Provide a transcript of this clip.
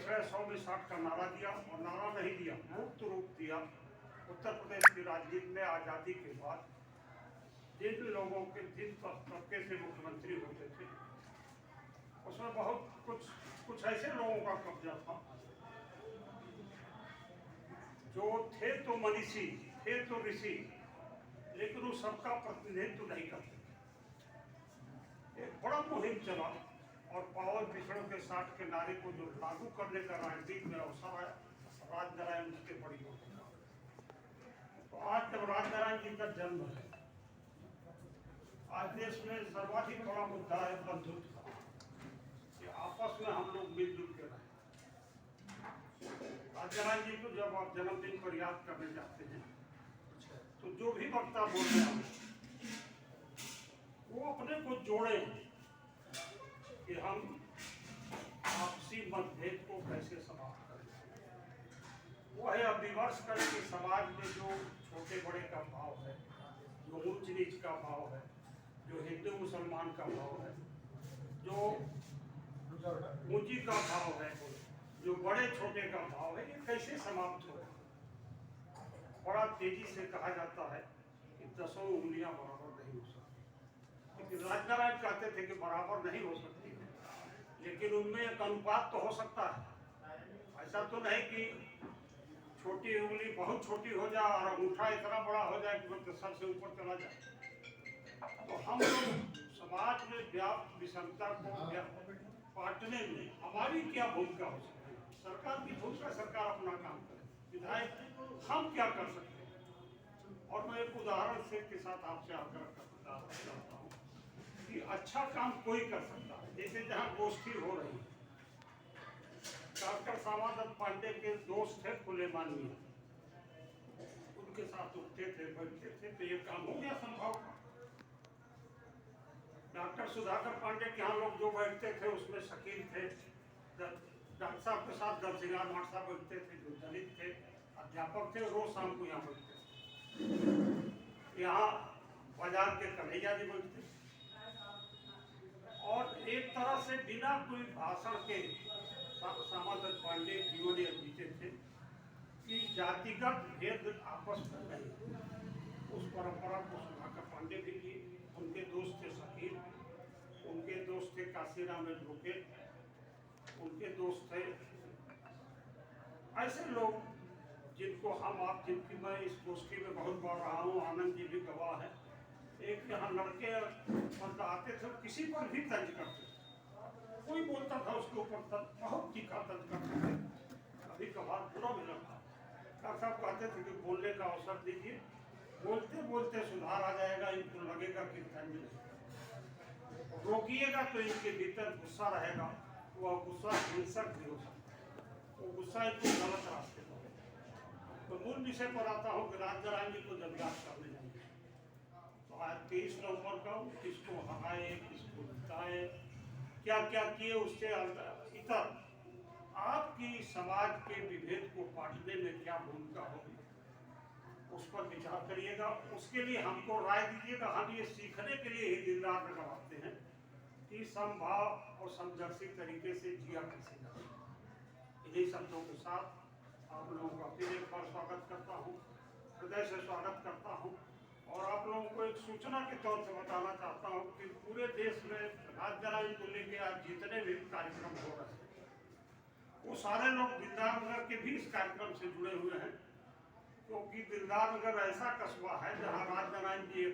पिछड़े 100 में 60 का नारा दिया, और नारा नहीं दिया, मुक्त रूप दिया। उत्तर प्रदेश की राजनीति में आज़ादी के बाद जिन लोगों के जिन तबके से मुख्यमंत्री होते थे, उसमें बहुत कुछ ऐसे लोगों का कब्जा था जो थे तो मनीषी, थे तो ऋषि, लेकिन वो सबका प्रतिनिधित्व नहीं करते थे। एक बड़ा मुहिम चला और पावर पिछड़ों के 60 के नारे को जो लागू करने का राजनीतिक में अवसर आया, राजनारायण उसके बड़ी भूमिका। तो आज जब राजनारायण जी का जन्म है, आज देश में सर्वाधिक बड़ा मुद्दा है बंधुत्व का, कि आपस में हम लोग मिलजुल के रहें। राजनारायण जी को जब आप जन्मदिन पर याद करने जाते हैं, तो जो भी वक्ता बोल रहे हैं वो अपने को जोड़े कि हम आपसी मतभेद को कैसे समाप्त करें। वो है विमर्श करें कि समाज में जो छोटे बड़े का भाव है, जो ऊंच नीच का भाव है, जो हिंदू मुसलमान का भाव है, जो ऊंची का भाव है, जो बड़े छोटे का भाव है, ये कैसे समाप्त हो। बड़ा तेजी से कहा जाता है कि 10 उंगलियां बराबर नहीं हो सकती, लेकिन राजनारायण कहते थे कि बराबर नहीं हो सकती, लेकिन उनमें एक अनुपात तो हो सकता है। ऐसा तो नहीं कि छोटी उंगली बहुत छोटी हो जाए और अंगूठा इतना बड़ा हो जाए कि मतलब सर से ऊपर चला जाए। तो हम लोग समाज में व्याप्त विषमता को बांटने में हमारी क्या भूमिका हो सकती है। सरकार की भूमिका, सरकार अपना काम करे, विधायक हम क्या कर सकते हैं। और मैं एक उदाहरण से के साथ आपसे आग्रह करना चाहता हूँ कि अच्छा काम कोई कर सकता है। जैसे जहाँ गोष्ठी हो रही है, डॉक्टर श्यामादत्त पांडे के दोस्त थे फुले माननीय, उनके साथ उठते थे बैठते थे, तो ये काम हो गया संभव। डॉक्टर सुधाकर पांडे के यहाँ लोग जो बैठते थे उसमें शकील थे, डॉक्टर साहब के साथ दलसिंगार माट साहब बैठते थे जो दलित थे, अध्यापक थे, रोज शाम को यहाँ बैठते थे। यहाँ बाजार के कन्हैया जी बैठते थे, और एक तरह से बिना कोई भाषण के श्यामादत्त पांडे जीवन जीते थे कि जातिगत भेद आपस में नहीं। उस परंपरा को सुधाकर पांडे भी लिए। उनके दोस्त थे शकील, उनके दोस्त थे काशीराम ढोके, उनके दोस्त थे ऐसे लोग जिनको हम आप जिनकी मैं इस गोष्ठी में बहुत बार रहा हूँ, आनंद जी भी गवाह है। एक यहाँ लड़के मतलब आते थे, किसी पर भी तंज करते थे, कोई बोलता था उसके ऊपर बहुत तीखा तंज करते थे, कभी कभार बुरा भी लगता। डॉक्टर साहब कहते थे कि बोलने का अवसर दीजिए, बोलते बोलते सुधार आ जाएगा, इनको लगेगा कि तंज नहीं। रोकिएगा तो इनके भीतर गुस्सा रहेगा, वह गुस्सा हिंसक भी हो सकता है, वो गुस्सा इनको गलत रास्ते पर। तो मूल विषय पर आता हूँ कि राजनारायण जी को जब याद करने जाएंगे तो आज 23 नवंबर का किसको हराए, किसको जिताए, क्या क्या किए, उससे इतर आपकी समाज के विभेद को बांटने में क्या भूमिका होगी, उस पर विचार करिएगा। उसके लिए हमको राय दीजिएगा। हम ये सीखने के लिए ही दिन रात लगाते हैं कि समभाव और समदर्शी तरीके से जिया कैसे जाए। इन्हीं शब्दों के साथ आप लोगों का फिर एक बार स्वागत करता हूँ, हृदय से स्वागत करता हूँ। और आप लोगों को एक सूचना के तौर पे बताना चाहता हूँ कि पूरे देश में राजनारायण को लेकर आज जितने भी कार्यक्रम हो रहे हैं, वो सारे लोग दिलदार नगर के भी इस कार्यक्रम से जुड़े हुए हैं, क्योंकि दिलदार नगर ऐसा कस्बा है जहाँ राजनारायण जी